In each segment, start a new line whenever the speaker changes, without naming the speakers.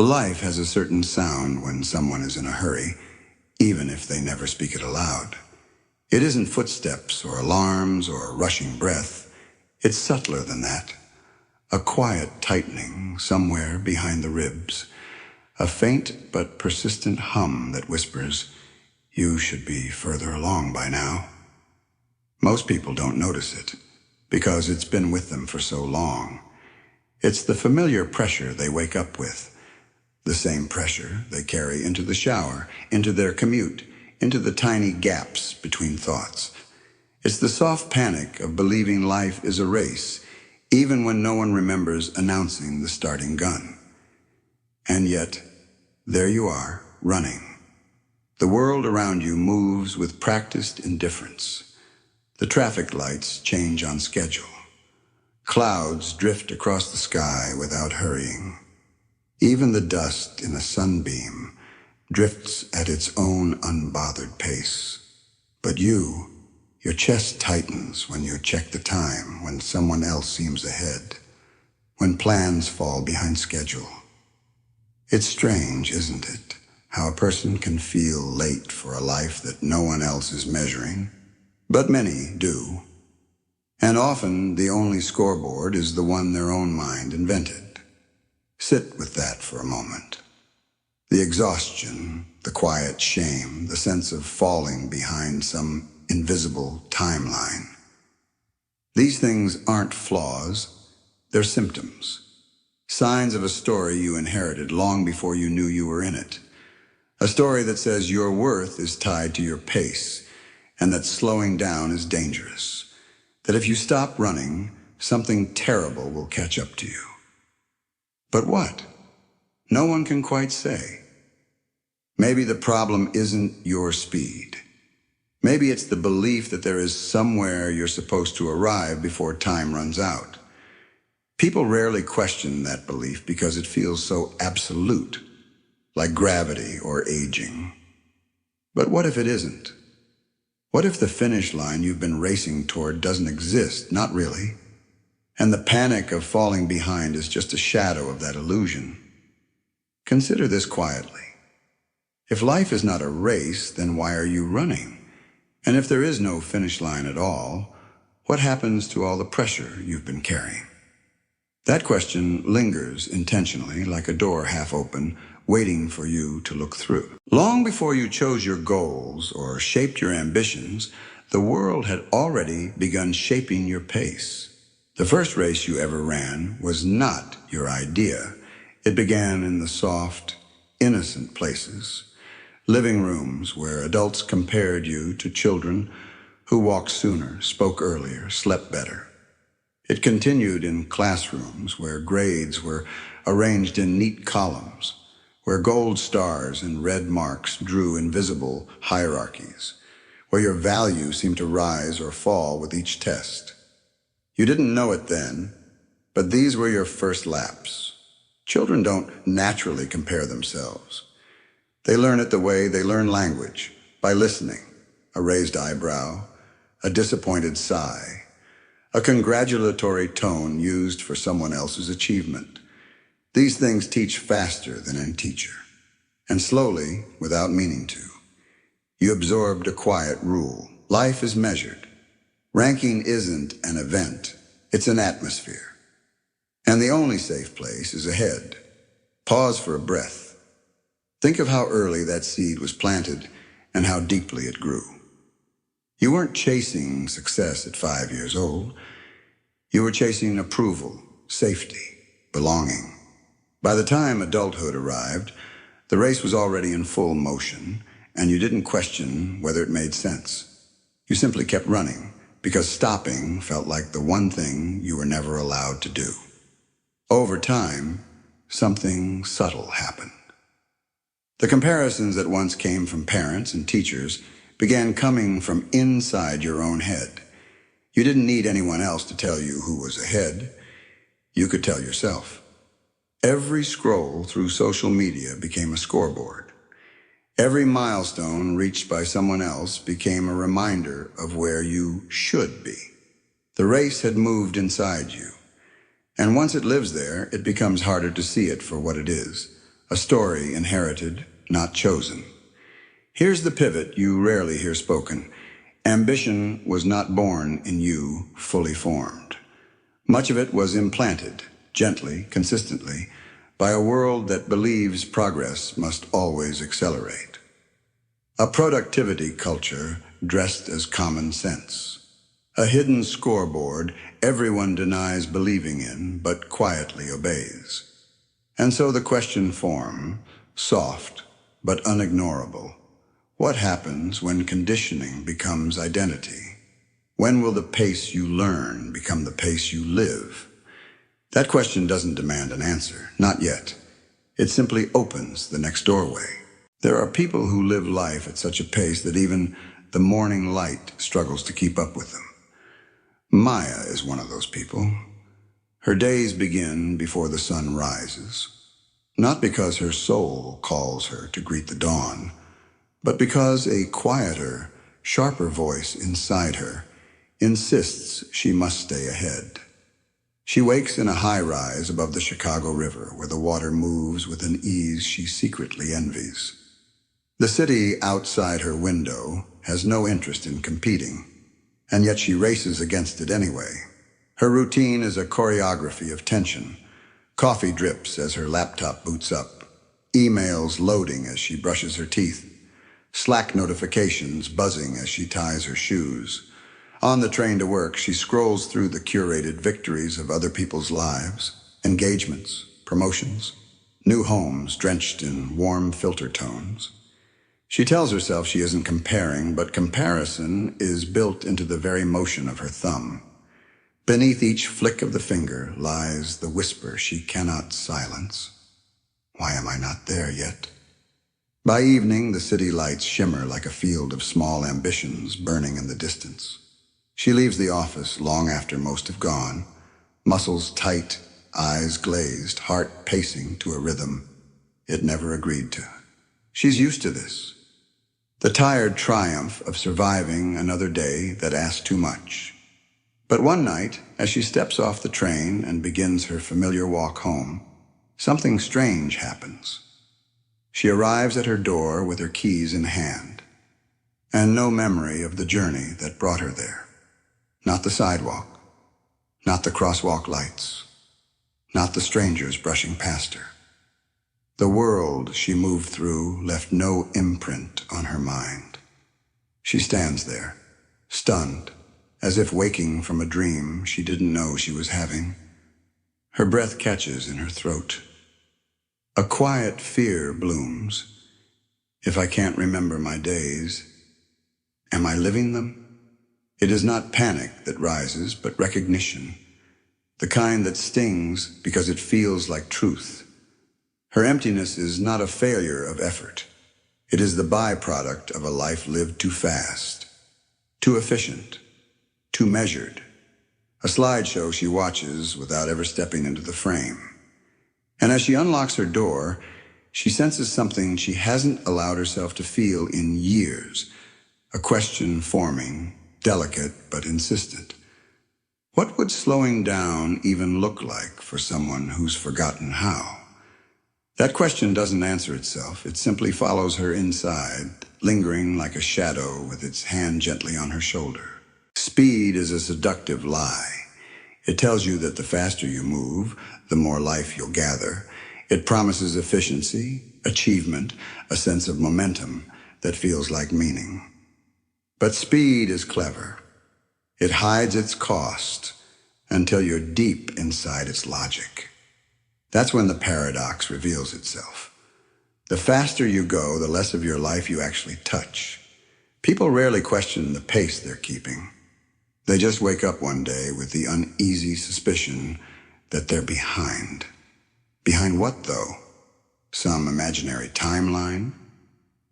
Life has a certain sound when someone is in a hurry, even if they never speak it aloud. It isn't footsteps or alarms or a rushing breath. It's subtler than that. A quiet tightening somewhere behind the ribs. A faint but persistent hum that whispers, "You should be further along by now." Most people don't notice it, because it's been with them for so long. It's the familiar pressure they wake up with. The same pressure they carry into the shower, into their commute, into the tiny gaps between thoughts. It's the soft panic of believing life is a race, even when no one remembers announcing the starting gun. And yet, there you are, running. The world around you moves with practiced indifference. The traffic lights change on schedule. Clouds drift across the sky without hurrying. Even the dust in a sunbeam drifts at its own unbothered pace. But your chest tightens when you check the time, when someone else seems ahead, when plans fall behind schedule. It's strange, isn't it, how a person can feel late for a life that no one else is measuring, but many do. And often the only scoreboard is the one their own mind invented. Sit with that for a moment. The exhaustion, the quiet shame, the sense of falling behind some invisible timeline. These things aren't flaws, they're symptoms. Signs of a story you inherited long before you knew you were in it. A story that says your worth is tied to your pace, and that slowing down is dangerous. That if you stop running, something terrible will catch up to you. But what? No one can quite say. Maybe the problem isn't your speed. Maybe it's the belief that there is somewhere you're supposed to arrive before time runs out. People rarely question that belief because it feels so absolute, like gravity or aging. But what if it isn't? What if the finish line you've been racing toward doesn't exist? Not really. And the panic of falling behind is just a shadow of that illusion. Consider this quietly. If life is not a race, then why are you running? And if there is no finish line at all, what happens to all the pressure you've been carrying? That question lingers intentionally, like a door half open, waiting for you to look through. Long before you chose your goals or shaped your ambitions, the world had already begun shaping your pace. The first race you ever ran was not your idea. It began in the soft, innocent places. Living rooms where adults compared you to children who walked sooner, spoke earlier, slept better. It continued in classrooms where grades were arranged in neat columns, where gold stars and red marks drew invisible hierarchies, where your value seemed to rise or fall with each test. You didn't know it then, but these were your first laps. Children don't naturally compare themselves. They learn it the way they learn language, by listening, a raised eyebrow, a disappointed sigh, a congratulatory tone used for someone else's achievement. These things teach faster than any teacher, and slowly, without meaning to, you absorbed a quiet rule. Life is measured. Ranking isn't an event, it's an atmosphere. And the only safe place is ahead. Pause for a breath. Think of how early that seed was planted and how deeply it grew. You weren't chasing success at 5 years old. You were chasing approval, safety, belonging. By the time adulthood arrived, the race was already in full motion, and you didn't question whether it made sense. You simply kept running, because stopping felt like the one thing you were never allowed to do. Over time, something subtle happened. The comparisons that once came from parents and teachers began coming from inside your own head. You didn't need anyone else to tell you who was ahead. You could tell yourself. Every scroll through social media became a scoreboard. Every milestone reached by someone else became a reminder of where you should be. The race had moved inside you, and once it lives there, it becomes harder to see it for what it is, a story inherited, not chosen. Here's the pivot you rarely hear spoken. Ambition was not born in you fully formed. Much of it was implanted, gently, consistently, by a world that believes progress must always accelerate. A productivity culture dressed as common sense. A hidden scoreboard everyone denies believing in but quietly obeys. And so the question forms, soft but unignorable. What happens when conditioning becomes identity? When will the pace you learn become the pace you live? That question doesn't demand an answer, not yet. It simply opens the next doorway. There are people who live life at such a pace that even the morning light struggles to keep up with them. Maya is one of those people. Her days begin before the sun rises, not because her soul calls her to greet the dawn, but because a quieter, sharper voice inside her insists she must stay ahead. She wakes in a high-rise above the Chicago River, where the water moves with an ease she secretly envies. The city outside her window has no interest in competing, and yet she races against it anyway. Her routine is a choreography of tension. Coffee drips as her laptop boots up, emails loading as she brushes her teeth, Slack notifications buzzing as she ties her shoes. On the train to work, she scrolls through the curated victories of other people's lives, engagements, promotions, new homes drenched in warm filter tones. She tells herself she isn't comparing, but comparison is built into the very motion of her thumb. Beneath each flick of the finger lies the whisper she cannot silence. Why am I not there yet? By evening, the city lights shimmer like a field of small ambitions burning in the distance. She leaves the office long after most have gone, muscles tight, eyes glazed, heart pacing to a rhythm it never agreed to. She's used to this. The tired triumph of surviving another day that asked too much. But one night, as she steps off the train and begins her familiar walk home, something strange happens. She arrives at her door with her keys in hand, and no memory of the journey that brought her there. Not the sidewalk, not the crosswalk lights, not the strangers brushing past her. The world she moved through left no imprint on her mind. She stands there, stunned, as if waking from a dream she didn't know she was having. Her breath catches in her throat. A quiet fear blooms. If I can't remember my days, am I living them? It is not panic that rises, but recognition, the kind that stings because it feels like truth. Her emptiness is not a failure of effort. It is the byproduct of a life lived too fast, too efficient, too measured. A slideshow she watches without ever stepping into the frame. And as she unlocks her door, she senses something she hasn't allowed herself to feel in years, a question forming, delicate but insistent. What would slowing down even look like for someone who's forgotten how? That question doesn't answer itself. It simply follows her inside, lingering like a shadow with its hand gently on her shoulder. Speed is a seductive lie. It tells you that the faster you move, the more life you'll gather. It promises efficiency, achievement, a sense of momentum that feels like meaning. But speed is clever. It hides its cost until you're deep inside its logic. That's when the paradox reveals itself. The faster you go, the less of your life you actually touch. People rarely question the pace they're keeping. They just wake up one day with the uneasy suspicion that they're behind. Behind what, though? Some imaginary timeline?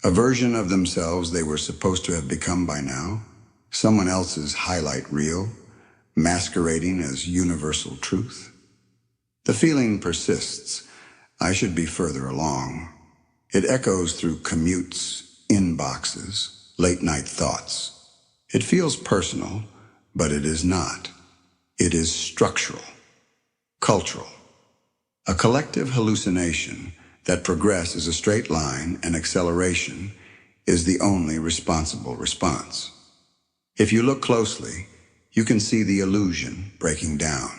A version of themselves they were supposed to have become by now? Someone else's highlight reel, masquerading as universal truth? The feeling persists. I should be further along. It echoes through commutes, inboxes, late-night thoughts. It feels personal, but it is not. It is structural, cultural, a collective hallucination that progress is a straight line and acceleration is the only responsible response. If you look closely, you can see the illusion breaking down.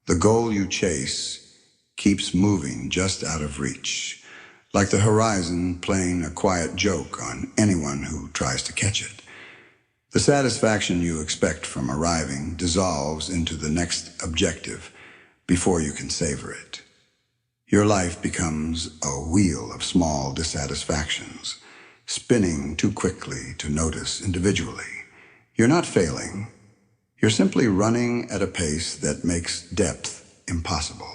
The goal you chase keeps moving just out of reach, like the horizon playing a quiet joke on anyone who tries to catch it. The satisfaction you expect from arriving dissolves into the next objective before you can savor it. Your life becomes a wheel of small dissatisfactions, spinning too quickly to notice individually. You're not failing. You're simply running at a pace that makes depth impossible.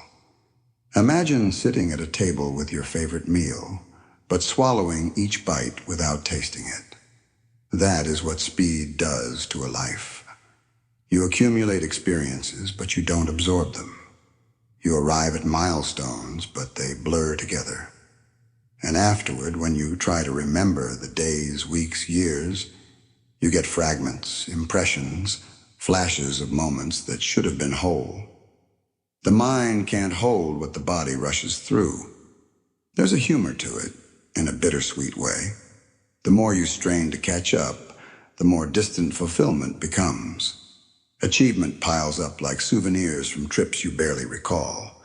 Imagine sitting at a table with your favorite meal, but swallowing each bite without tasting it. That is what speed does to a life. You accumulate experiences, but you don't absorb them. You arrive at milestones, but they blur together. And afterward, when you try to remember the days, weeks, years, you get fragments, impressions, flashes of moments that should have been whole. The mind can't hold what the body rushes through. There's a humor to it, in a bittersweet way. The more you strain to catch up, the more distant fulfillment becomes. Achievement piles up like souvenirs from trips you barely recall.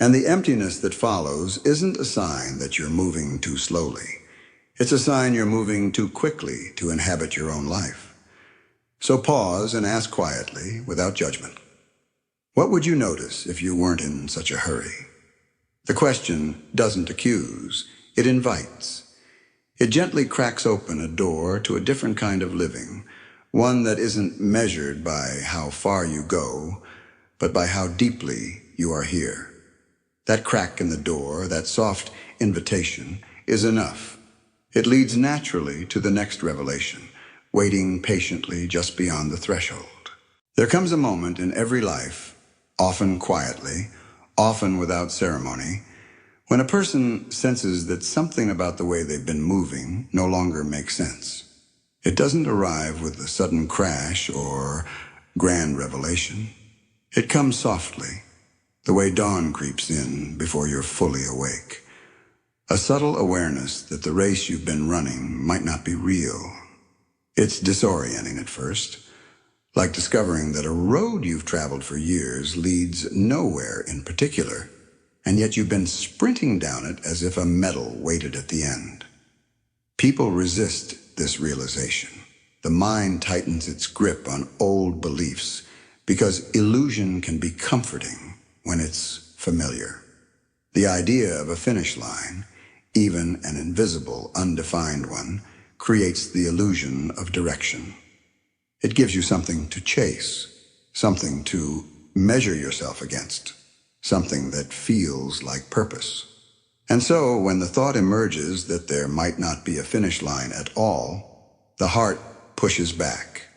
And the emptiness that follows isn't a sign that you're moving too slowly. It's a sign you're moving too quickly to inhabit your own life. So pause and ask quietly, without judgment, what would you notice if you weren't in such a hurry? The question doesn't accuse, it invites. It gently cracks open a door to a different kind of living, one that isn't measured by how far you go, but by how deeply you are here. That crack in the door, that soft invitation, is enough. It leads naturally to the next revelation, waiting patiently just beyond the threshold. There comes a moment in every life, often quietly, often without ceremony, when a person senses that something about the way they've been moving no longer makes sense. It doesn't arrive with a sudden crash or grand revelation. It comes softly, the way dawn creeps in before you're fully awake. A subtle awareness that the race you've been running might not be real. It's disorienting at first, like discovering that a road you've traveled for years leads nowhere in particular, and yet you've been sprinting down it as if a medal waited at the end. People resist this realization. The mind tightens its grip on old beliefs because illusion can be comforting when it's familiar. The idea of a finish line, even an invisible, undefined one, creates the illusion of direction. It gives you something to chase, something to measure yourself against, something that feels like purpose. And so, when the thought emerges that there might not be a finish line at all, the heart pushes back.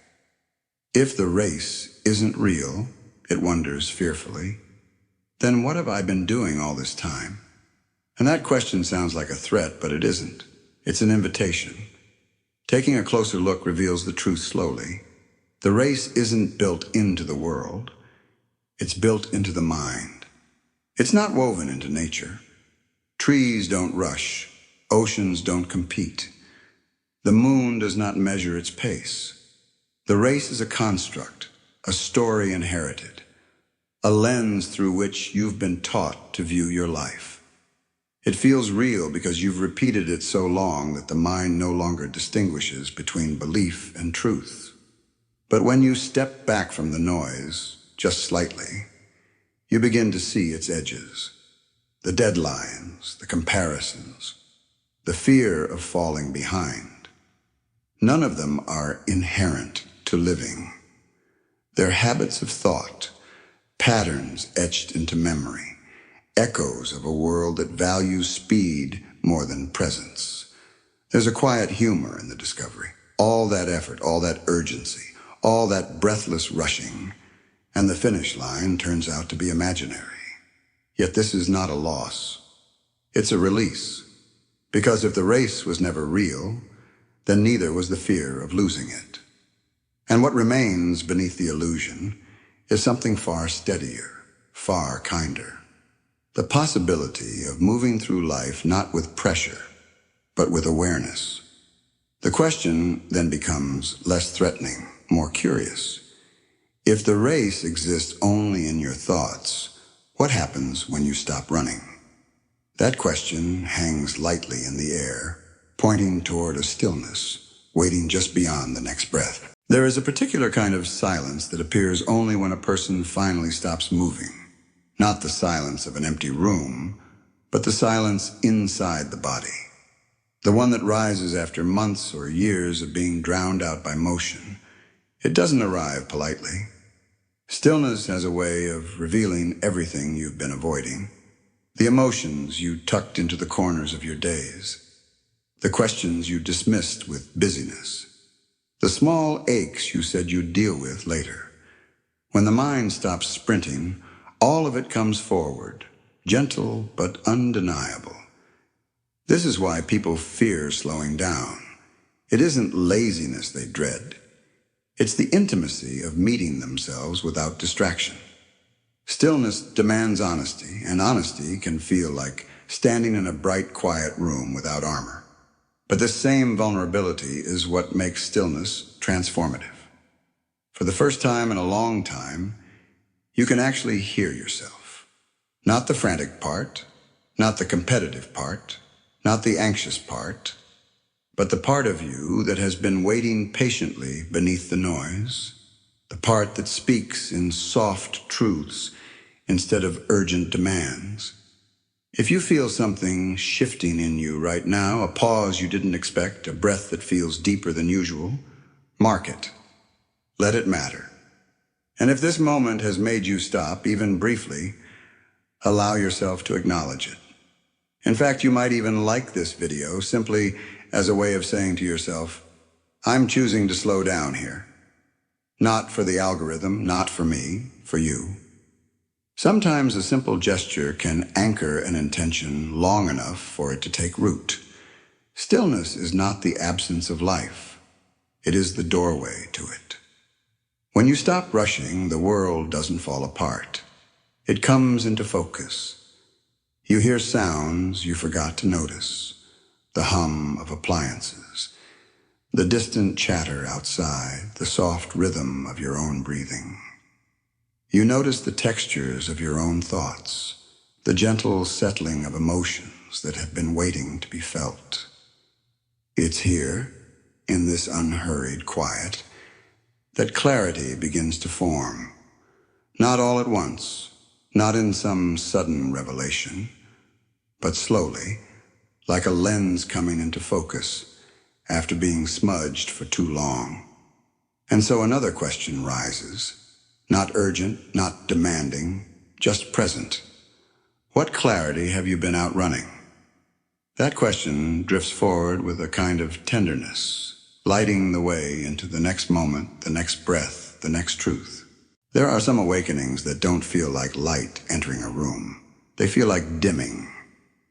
If the race isn't real, it wonders fearfully, then what have I been doing all this time? And that question sounds like a threat, but it isn't. It's an invitation. Taking a closer look reveals the truth slowly. The race isn't built into the world. It's built into the mind. It's not woven into nature. Trees don't rush. Oceans don't compete. The moon does not measure its pace. The race is a construct, a story inherited, a lens through which you've been taught to view your life. It feels real because you've repeated it so long that the mind no longer distinguishes between belief and truth. But when you step back from the noise, just slightly, you begin to see its edges, the deadlines, the comparisons, the fear of falling behind. None of them are inherent to living. They're habits of thought, patterns etched into memory, echoes of a world that values speed more than presence. There's a quiet humor in the discovery. All that effort, all that urgency, all that breathless rushing, and the finish line turns out to be imaginary. Yet this is not a loss. It's a release. Because if the race was never real, then neither was the fear of losing it. And what remains beneath the illusion is something far steadier, far kinder. The possibility of moving through life not with pressure, but with awareness. The question then becomes less threatening, more curious. If the race exists only in your thoughts, what happens when you stop running? That question hangs lightly in the air, pointing toward a stillness, waiting just beyond the next breath. There is a particular kind of silence that appears only when a person finally stops moving. Not the silence of an empty room, but the silence inside the body. The one that rises after months or years of being drowned out by motion. It doesn't arrive politely. Stillness has a way of revealing everything you've been avoiding. The emotions you tucked into the corners of your days. The questions you dismissed with busyness. The small aches you said you'd deal with later. When the mind stops sprinting, all of it comes forward, gentle but undeniable. This is why people fear slowing down. It isn't laziness they dread. It's the intimacy of meeting themselves without distraction. Stillness demands honesty, and honesty can feel like standing in a bright, quiet room without armor. But this same vulnerability is what makes stillness transformative. For the first time in a long time, you can actually hear yourself. Not the frantic part, not the competitive part, not the anxious part, but the part of you that has been waiting patiently beneath the noise, the part that speaks in soft truths instead of urgent demands. If you feel something shifting in you right now, a pause you didn't expect, a breath that feels deeper than usual, mark it. Let it matter. And if this moment has made you stop, even briefly, allow yourself to acknowledge it. In fact, you might even like this video simply as a way of saying to yourself, I'm choosing to slow down here. Not for the algorithm, not for me, for you. Sometimes a simple gesture can anchor an intention long enough for it to take root. Stillness is not the absence of life. It is the doorway to it. When you stop rushing, the world doesn't fall apart. It comes into focus. You hear sounds you forgot to notice. The hum of appliances, the distant chatter outside, the soft rhythm of your own breathing. You notice the textures of your own thoughts, the gentle settling of emotions that have been waiting to be felt. It's here, in this unhurried quiet, that clarity begins to form. Not all at once, not in some sudden revelation, but slowly, like a lens coming into focus after being smudged for too long. And so another question rises. Not urgent, not demanding, just present. What clarity have you been outrunning? That question drifts forward with a kind of tenderness, lighting the way into the next moment, the next breath, the next truth. There are some awakenings that don't feel like light entering a room. They feel like dimming,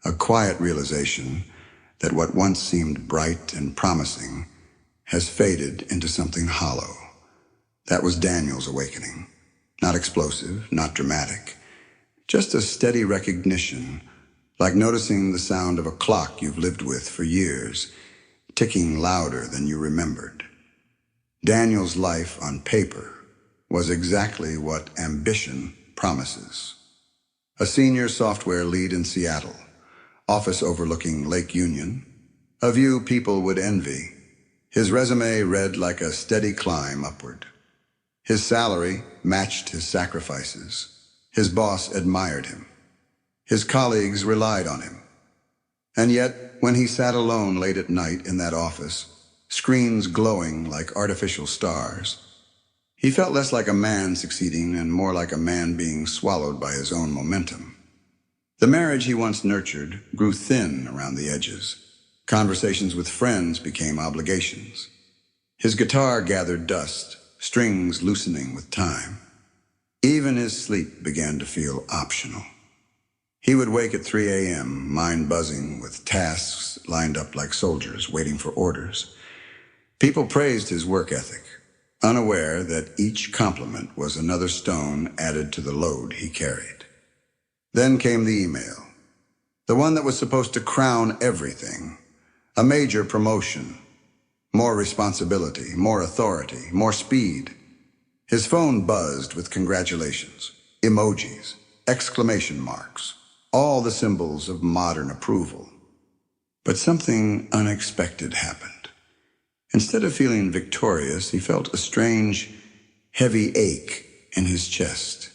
a quiet realization that what once seemed bright and promising has faded into something hollow. That was Daniel's awakening. Not explosive, not dramatic. Just a steady recognition, like noticing the sound of a clock you've lived with for years, ticking louder than you remembered. Daniel's life on paper was exactly what ambition promises. A senior software lead in Seattle, office overlooking Lake Union, a view people would envy. His resume read like a steady climb upward. His salary matched his sacrifices. His boss admired him. His colleagues relied on him. And yet, when he sat alone late at night in that office, screens glowing like artificial stars, he felt less like a man succeeding and more like a man being swallowed by his own momentum. The marriage he once nurtured grew thin around the edges. Conversations with friends became obligations. His guitar gathered dust, strings loosening with time. Even his sleep began to feel optional. He would wake at 3 a.m., mind buzzing with tasks lined up like soldiers waiting for orders. People praised his work ethic, unaware that each compliment was another stone added to the load he carried. Then came the email, the one that was supposed to crown everything, a major promotion, more responsibility, more authority, more speed. His phone buzzed with congratulations, emojis, exclamation marks, all the symbols of modern approval. But something unexpected happened. Instead of feeling victorious, he felt a strange, heavy ache in his chest.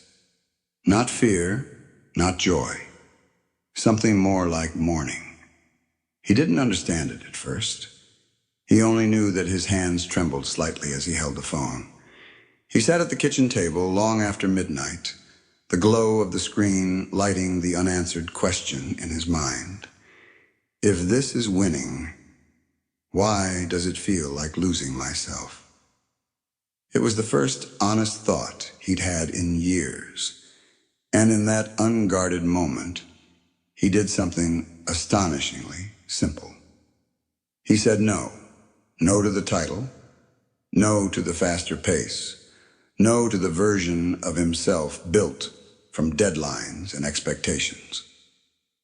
Not fear, not joy. Something more like mourning. He didn't understand it at first. He only knew that his hands trembled slightly as he held the phone. He sat at the kitchen table long after midnight, the glow of the screen lighting the unanswered question in his mind. If this is winning, why does it feel like losing myself? It was the first honest thought he'd had in years, and in that unguarded moment, he did something astonishingly simple. He said no. No to the title. No to the faster pace. No to the version of himself built from deadlines and expectations.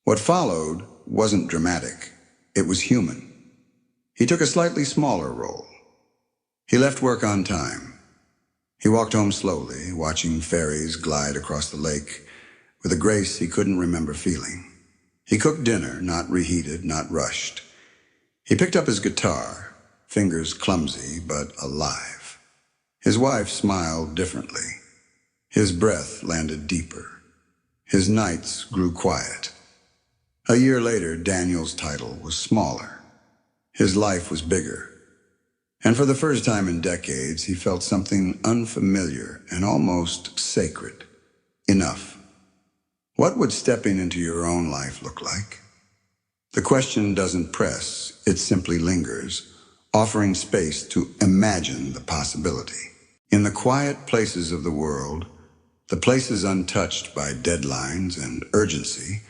What followed wasn't dramatic. It was human. He took a slightly smaller role. He left work on time. He walked home slowly, watching ferries glide across the lake with a grace he couldn't remember feeling. He cooked dinner, not reheated, not rushed. He picked up his guitar, fingers clumsy but alive. His wife smiled differently. His breath landed deeper. His nights grew quiet. A year later, Daniel's title was smaller. His life was bigger. And for the first time in decades, he felt something unfamiliar and almost sacred. Enough. What would stepping into your own life look like? The question doesn't press, it simply lingers, offering space to imagine the possibility. In the quiet places of the world, the places untouched by deadlines and urgency,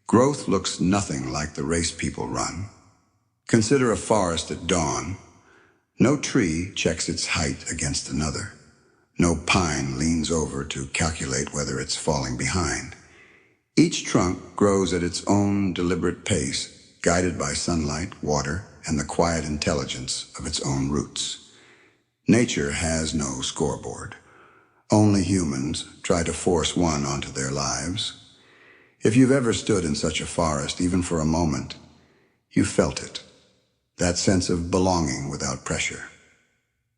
growth looks nothing like the race people run. Consider a forest at dawn. No tree checks its height against another. No pine leans over to calculate whether it's falling behind. Each trunk grows at its own deliberate pace, guided by sunlight, water, and the quiet intelligence of its own roots. Nature has no scoreboard. Only humans try to force one onto their lives. If you've ever stood in such a forest, even for a moment, you felt it. That sense of belonging without pressure.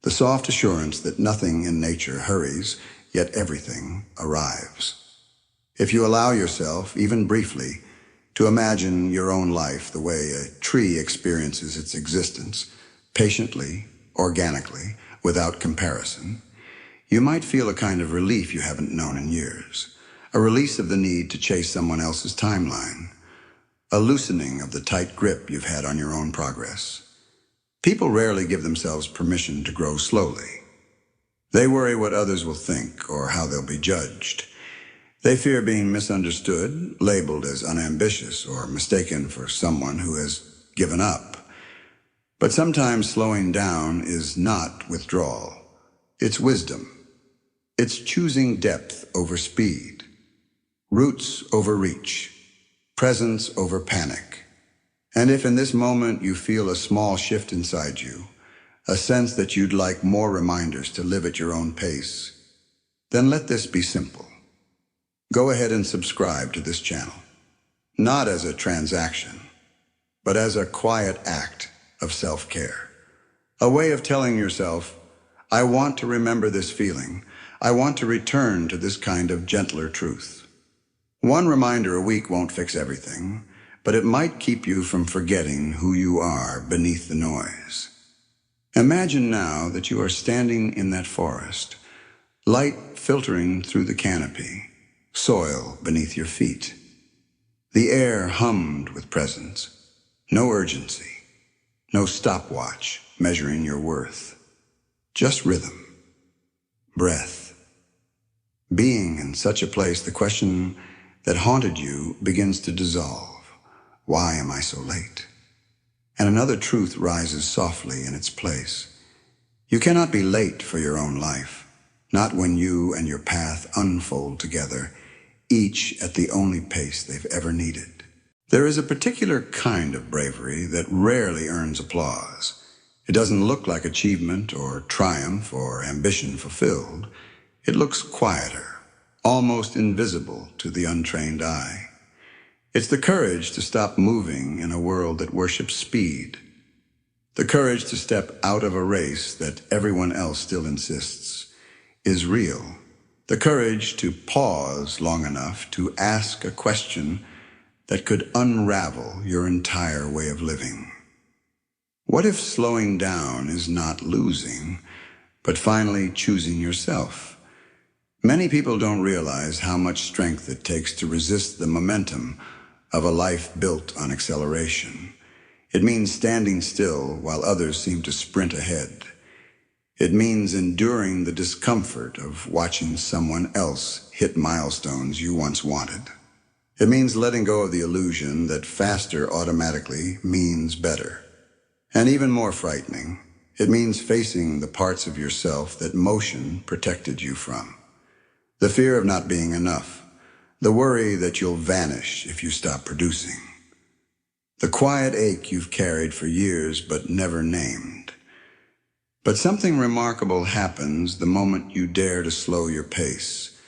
The soft assurance that nothing in nature hurries, yet everything arrives. If you allow yourself, even briefly, to imagine your own life the way a tree experiences its existence, patiently, organically, without comparison, you might feel a kind of relief you haven't known in years, a release of the need to chase someone else's timeline, a loosening of the tight grip you've had on your own progress. People rarely give themselves permission to grow slowly. They worry what others will think or how they'll be judged. They fear being misunderstood, labeled as unambitious, or mistaken for someone who has given up. But sometimes slowing down is not withdrawal. It's wisdom. It's choosing depth over speed, roots over reach, presence over panic. And if in this moment you feel a small shift inside you, a sense that you'd like more reminders to live at your own pace, then let this be simple. Go ahead and subscribe to this channel, not as a transaction, but as a quiet act of self-care. A way of telling yourself, I want to remember this feeling. I want to return to this kind of gentler truth. One reminder a week won't fix everything, but it might keep you from forgetting who you are beneath the noise. Imagine now that you are standing in that forest, light filtering through the canopy, soil beneath your feet. The air hummed with presence, no urgency, no stopwatch measuring your worth, just rhythm, breath. Being in such a place, the question that haunted you begins to dissolve. Why am I so late? And another truth rises softly in its place. You cannot be late for your own life, not when you and your path unfold together. each at the only pace they've ever needed. There is a particular kind of bravery that rarely earns applause. It doesn't look like achievement or triumph or ambition fulfilled. It looks quieter, almost invisible to the untrained eye. It's the courage to stop moving in a world that worships speed. The courage to step out of a race that everyone else still insists is real. The courage to pause long enough to ask a question that could unravel your entire way of living. What if slowing down is not losing, but finally choosing yourself? Many people don't realize how much strength it takes to resist the momentum of a life built on acceleration. It means standing still while others seem to sprint ahead. It means enduring the discomfort of watching someone else hit milestones you once wanted. It means letting go of the illusion that faster automatically means better. And even more frightening, it means facing the parts of yourself that motion protected you from. The fear of not being enough, the worry that you'll vanish if you stop producing. The quiet ache you've carried for years but never named. But something remarkable happens the moment you dare to slow your pace.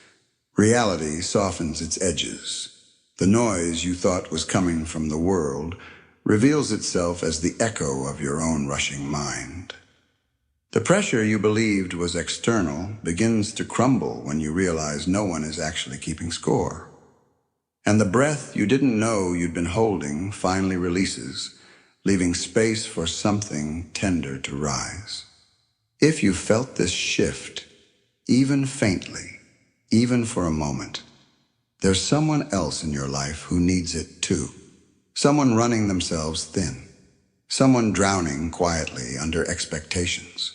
Reality softens its edges. The noise you thought was coming from the world reveals itself as the echo of your own rushing mind. The pressure you believed was external begins to crumble when you realize no one is actually keeping score. And the breath you didn't know you'd been holding finally releases, leaving space for something tender to rise. If you felt this shift, even faintly, even for a moment, there's someone else in your life who needs it too. Someone running themselves thin. Someone drowning quietly under expectations.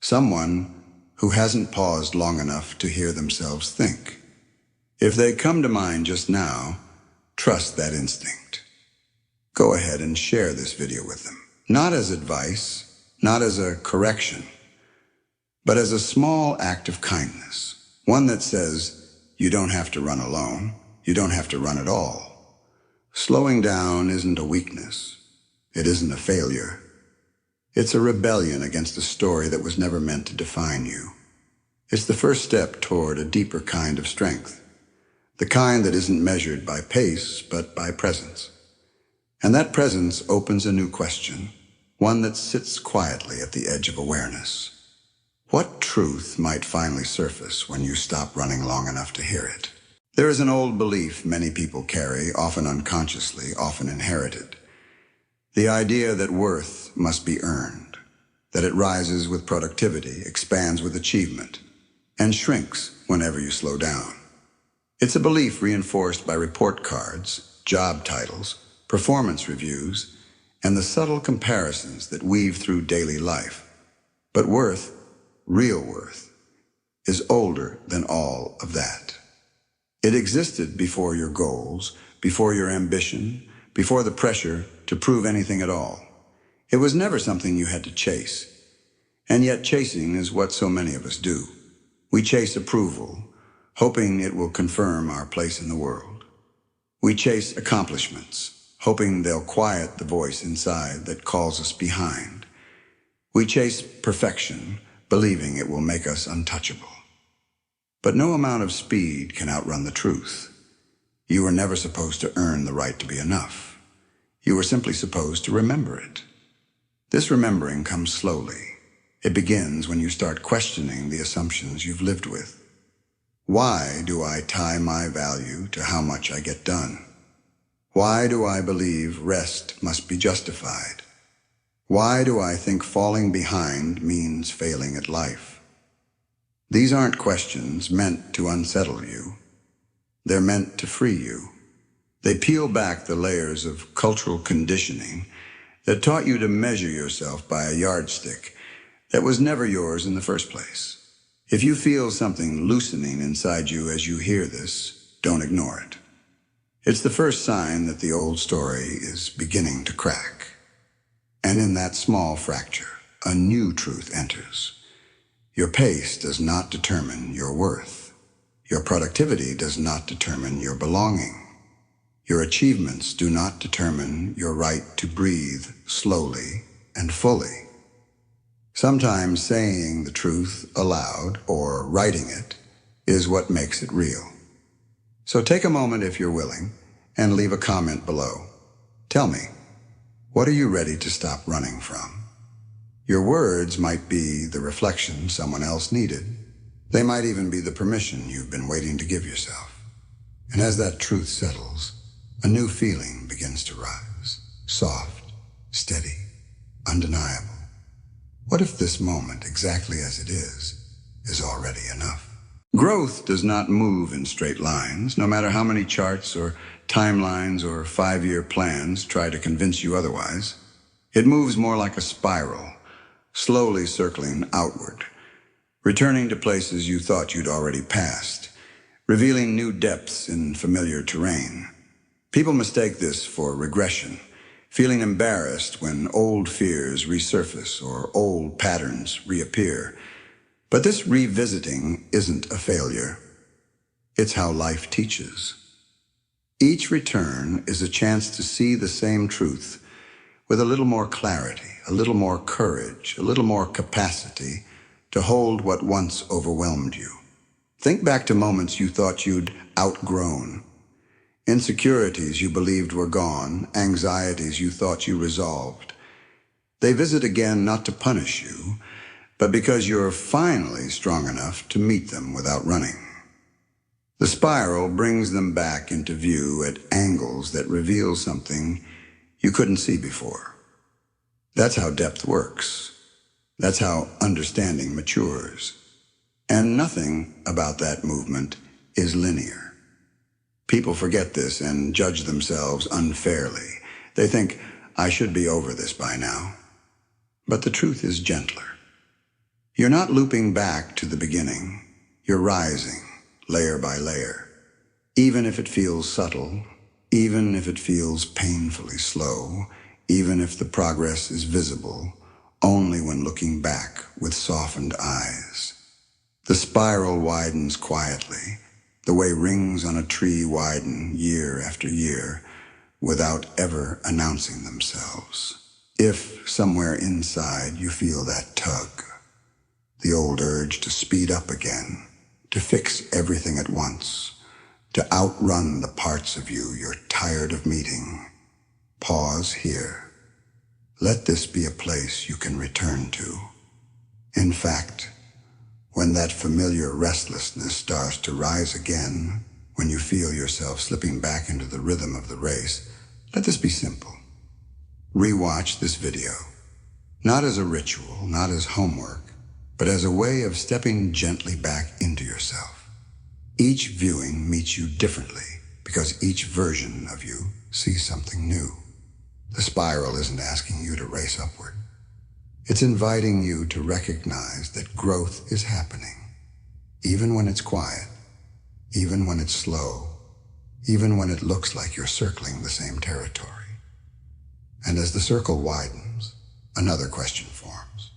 Someone who hasn't paused long enough to hear themselves think. If they come to mind just now, trust that instinct. Go ahead and share this video with them. Not as advice, not as a correction, but as a small act of kindness. One that says, you don't have to run alone. You don't have to run at all. Slowing down isn't a weakness. It isn't a failure. It's a rebellion against a story that was never meant to define you. It's the first step toward a deeper kind of strength. The kind that isn't measured by pace, but by presence. And that presence opens a new question, one that sits quietly at the edge of awareness. What truth might finally surface when you stop running long enough to hear it? There is an old belief many people carry, often unconsciously, often inherited. The idea that worth must be earned, that it rises with productivity, expands with achievement, and shrinks whenever you slow down. It's a belief reinforced by report cards, job titles, performance reviews, and the subtle comparisons that weave through daily life. But worth, real worth, is older than all of that. It existed before your goals, before your ambition, before the pressure to prove anything at all. It was never something you had to chase. And yet chasing is what so many of us do. We chase approval, hoping it will confirm our place in the world. We chase accomplishments, hoping they'll quiet the voice inside that calls us behind. We chase perfection, believing it will make us untouchable. But no amount of speed can outrun the truth. You were never supposed to earn the right to be enough. You were simply supposed to remember it. This remembering comes slowly. It begins when you start questioning the assumptions you've lived with. Why do I tie my value to how much I get done? Why do I believe rest must be justified? Why do I think falling behind means failing at life? These aren't questions meant to unsettle you. They're meant to free you. They peel back the layers of cultural conditioning that taught you to measure yourself by a yardstick that was never yours in the first place. If you feel something loosening inside you as you hear this, don't ignore it. It's the first sign that the old story is beginning to crack. And in that small fracture, a new truth enters. Your pace does not determine your worth. Your productivity does not determine your belonging. Your achievements do not determine your right to breathe slowly and fully. Sometimes saying the truth aloud or writing it is what makes it real. So take a moment if you're willing and leave a comment below. Tell me, what are you ready to stop running from? Your words might be the reflection someone else needed. They might even be the permission you've been waiting to give yourself. And as that truth settles, a new feeling begins to rise. Soft, steady, undeniable. What if this moment, exactly as it is already enough? Growth does not move in straight lines, no matter how many charts or timelines or 5-year plans try to convince you otherwise. It moves more like a spiral, slowly circling outward, returning to places you thought you'd already passed, revealing new depths in familiar terrain. People mistake this for regression, feeling embarrassed when old fears resurface or old patterns reappear. But this revisiting isn't a failure. It's how life teaches. Each return is a chance to see the same truth with a little more clarity, a little more courage, a little more capacity to hold what once overwhelmed you. Think back to moments you thought you'd outgrown, insecurities you believed were gone, anxieties you thought you resolved. They visit again not to punish you, but because you're finally strong enough to meet them without running. The spiral brings them back into view at angles that reveal something you couldn't see before. That's how depth works. That's how understanding matures. And nothing about that movement is linear. People forget this and judge themselves unfairly. They think, I should be over this by now. But the truth is gentler. You're not looping back to the beginning. You're rising, layer by layer. Even if it feels subtle, even if it feels painfully slow, even if the progress is visible, only when looking back with softened eyes. The spiral widens quietly, the way rings on a tree widen year after year, without ever announcing themselves. If somewhere inside you feel that tug, the old urge to speed up again, to fix everything at once, to outrun the parts of you you're tired of meeting, pause here. Let this be a place you can return to. In fact, when that familiar restlessness starts to rise again, when you feel yourself slipping back into the rhythm of the race, let this be simple. Rewatch this video, not as a ritual, not as homework, but as a way of stepping gently back into yourself. Each viewing meets you differently because each version of you sees something new. The spiral isn't asking you to race upward. It's inviting you to recognize that growth is happening, even when it's quiet, even when it's slow, even when it looks like you're circling the same territory. And as the circle widens, another question forms.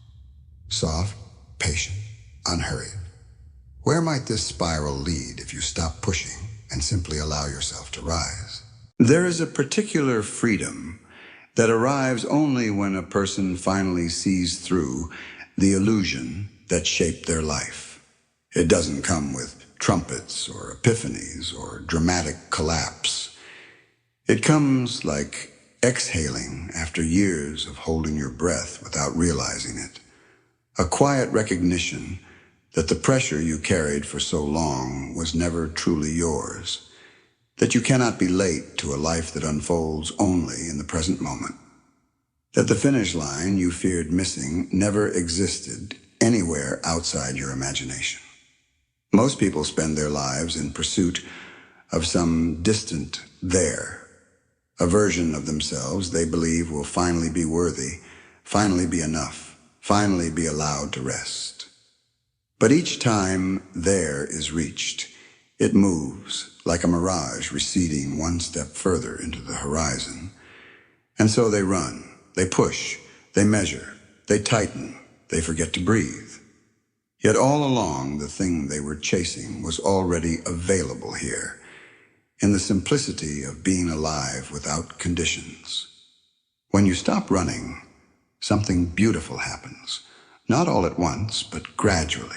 Soft, patient, unhurried. Where might this spiral lead if you stop pushing and simply allow yourself to rise? There is a particular freedom that arrives only when a person finally sees through the illusion that shaped their life. It doesn't come with trumpets or epiphanies or dramatic collapse. It comes like exhaling after years of holding your breath without realizing it. A quiet recognition that the pressure you carried for so long was never truly yours, that you cannot be late to a life that unfolds only in the present moment, that the finish line you feared missing never existed anywhere outside your imagination. Most people spend their lives in pursuit of some distant there, a version of themselves they believe will finally be worthy, finally be enough, finally be allowed to rest. But each time there is reached, it moves like a mirage receding one step further into the horizon. And so they run, they push, they measure, they tighten, they forget to breathe. Yet all along, the thing they were chasing was already available here, in the simplicity of being alive without conditions. When you stop running, something beautiful happens. Not all at once, but gradually,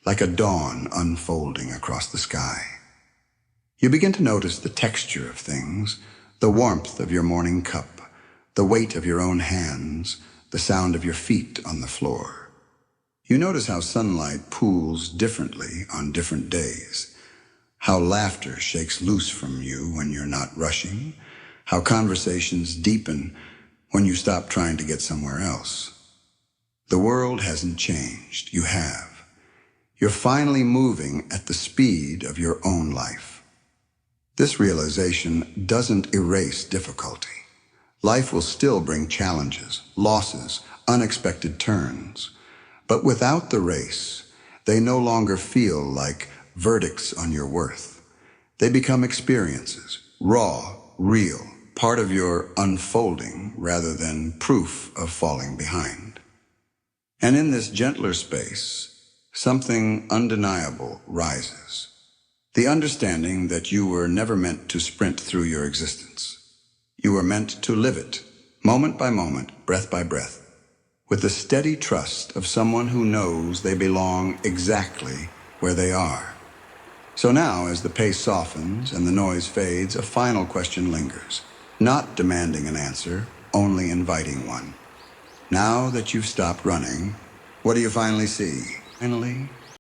like a dawn unfolding across the sky. You begin to notice the texture of things, the warmth of your morning cup, the weight of your own hands, the sound of your feet on the floor. You notice how sunlight pools differently on different days, how laughter shakes loose from you when you're not rushing, how conversations deepen when you stop trying to get somewhere else. The world hasn't changed. You have. You're finally moving at the speed of your own life. This realization doesn't erase difficulty. Life will still bring challenges, losses, unexpected turns. But without the race, they no longer feel like verdicts on your worth. They become experiences, raw, real, part of your unfolding rather than proof of falling behind. And in this gentler space, something undeniable rises. The understanding that you were never meant to sprint through your existence. You were meant to live it, moment by moment, breath by breath, with the steady trust of someone who knows they belong exactly where they are. So now, as the pace softens and the noise fades, a final question lingers, not demanding an answer, only inviting one. Now that you've stopped running, what do you finally see? Finally,